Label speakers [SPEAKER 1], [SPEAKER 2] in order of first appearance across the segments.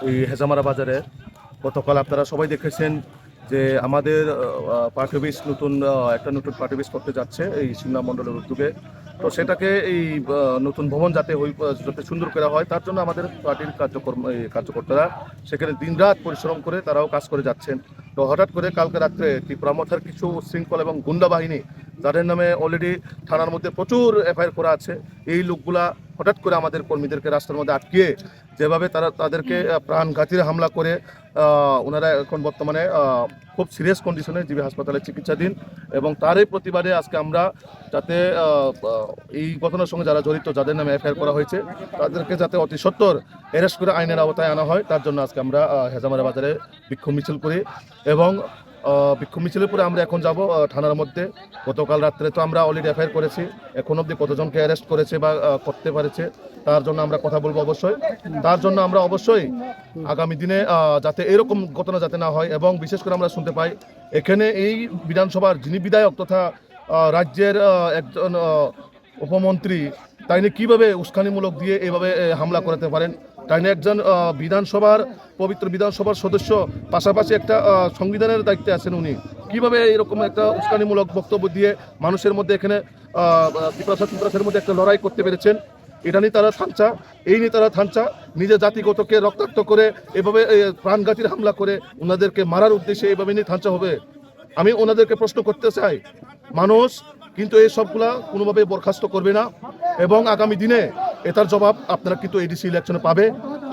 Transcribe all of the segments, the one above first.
[SPEAKER 1] এই হেজামারা বাজারে গতকাল আপনারা সবাই দেখেছেন যে আমাদের পার্টি অফিস নতুন পার্টি অফিস করতে যাচ্ছে এই সিমনা মণ্ডলের উদ্যোগে। তো সেটাকে এই নতুন ভবন যাতে সুন্দর করা হয় তার জন্য আমাদের পার্টির কার্যকর্তারা সেখানে দিনরাত পরিশ্রম করে তারাও কাজ করে যাচ্ছেন। তো হঠাৎ করে কালকে রাত্রে ত্রিপুরা মথার কিছু শৃঙ্খলা এবং গুন্ডা বাহিনী, যাদের নামে অলরেডি থানার মধ্যে প্রচুর এফআইআর করা আছে, এই লোকগুলা হঠাৎ করে আমাদের কর্মীদেরকে রাস্তার মধ্যে আটকিয়ে যেভাবে তাদেরকে প্রাণঘাতীর হামলা করে ওনারা এখন বর্তমানে খুব সিরিয়াস কন্ডিশনে জিবি হাসপাতালে চিকিৎসাধীন। এবং তারই প্রতিবাদে আজকে আমরা যাতে এই ঘটনার সঙ্গে যারা জড়িত, যাদের নামে এফআইআর করা হয়েছে, তাদেরকে যাতে অতি সত্বর অ্যারেস্ট করে আইনের আওতায় আনা হয়, তার জন্য আজকে আমরা হেজামারা বাজারে বিক্ষোভ মিছিল করি। এবং বিক্ষোভ মিছিলের পরে আমরা এখন যাব থানার মধ্যে। গতকাল রাত্রে তো আমরা অলরেডি এফআইআর করেছি, এখন অবধি কতজনকে অ্যারেস্ট করেছে বা করতে পারেছে তার জন্য আমরা কথা বলবো অবশ্যই। তার জন্য আমরা অবশ্যই আগামী দিনে যাতে এরকম ঘটনা যাতে না হয়, এবং বিশেষ করে আমরা শুনতে পাই এখানে এই বিধানসভার যিনি বিধায়ক তথা রাজ্যের একজন উপমন্ত্রী, তাইনি কিভাবে উস্কানিমূলক দিয়ে এভাবে হামলা করতে পারেন? তাইনি একজন পবিত্র বিধানসভার সদস্য, পাশাপাশি একটা সংবিধানের দায়িত্বে আছেন উনি, কিভাবে এরকম একটা উস্কানিমূলক বক্তব্য দিয়ে মানুষের মধ্যে এখানে ত্রিপুরাসের মধ্যে একটা লড়াই করতে পেরেছেন? এটা নিয়ে তারা থামচা, এই নিয়ে তারা থামচা, নিজের জাতিগতকে রক্তাক্ত করে এভাবে প্রাণঘাতীর হামলা করে ওনাদেরকে মারার উদ্দেশ্যে এভাবে নিয়ে থামচা হবে। আমি ওনাদেরকে প্রশ্ন করতে চাই, মানুষ কিন্তু এই সবগুলা কোনোভাবে বরখাস্ত করবে না, এবং আগামী দিনে এটার জবাব আপনারা কিন্তু এডিসি ইলেকশনে পাবে।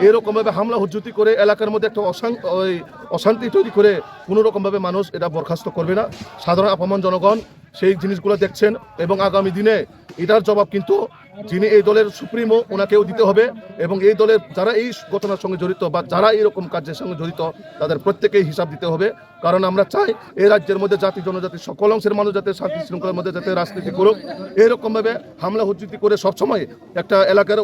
[SPEAKER 1] এরকমভাবে হামলা হুজ্জুতি করে এলাকার মধ্যে একটা অশান্তি তৈরি করে কোনোরকমভাবে মানুষ এটা বরখাস্ত করবে না। সাধারণ আপামর জনগণ সেই জিনিসগুলো দেখছেন, এবং আগামী দিনে এটার জবাব কিন্তু যিনি এই দলের সুপ্রিমো ওনাকেও দিতে হবে। এবং এই দলের যারা এই ঘটনার সঙ্গে জড়িত বা যারা এইরকম কাজের সঙ্গে জড়িত, তাদের প্রত্যেকেই হিসাব দিতে হবে। কারণ আমরা চাই এই রাজ্যের মধ্যে জাতি জনজাতি সকল অংশের মানুষ যাতে শান্তি শৃঙ্খলার মধ্যে যাতে রাজনীতি করুক। এরকমভাবে হামলা হুজ্জুতি করে সবসময় একটা এলাকার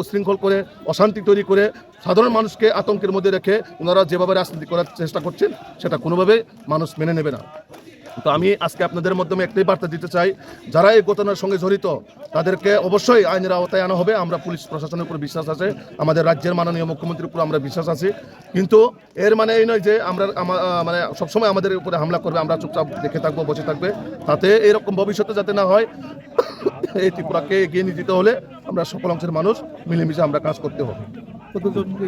[SPEAKER 1] উশৃঙ্খল করে অশান্তি তৈরি করে সাধারণ মানুষকে আতঙ্কের মধ্যে রেখে ওনারা যেভাবে রাজনীতি করার চেষ্টা করছেন, সেটা কোনোভাবেই মানুষ মেনে নেবে না। তো আমি আজকে আপনাদের মাধ্যমে একটাই বার্তা দিতে চাই, যারা এই ঘটনার সঙ্গে জড়িত তাদেরকে অবশ্যই আইনের আওতায় আনা হবে। আমরা পুলিশ প্রশাসনের উপর বিশ্বাস আছে, আমাদের রাজ্যের মাননীয় মুখ্যমন্ত্রীর উপর আমরা বিশ্বাস আছি। কিন্তু এর মানে এই নয় যে আমরা মানে সবসময় আমাদের উপরে হামলা করবে, আমরা চুপচাপ দেখে থাকবো, বসে থাকবে। তাতে এরকম ভবিষ্যতে যাতে না হয়, এই ত্রিপুরাকে এগিয়ে নিয়ে যেতে হলে আমরা সকল অংশের মানুষ মিলেমিশে আমরা কাজ করতে হবে।
[SPEAKER 2] কতজনকে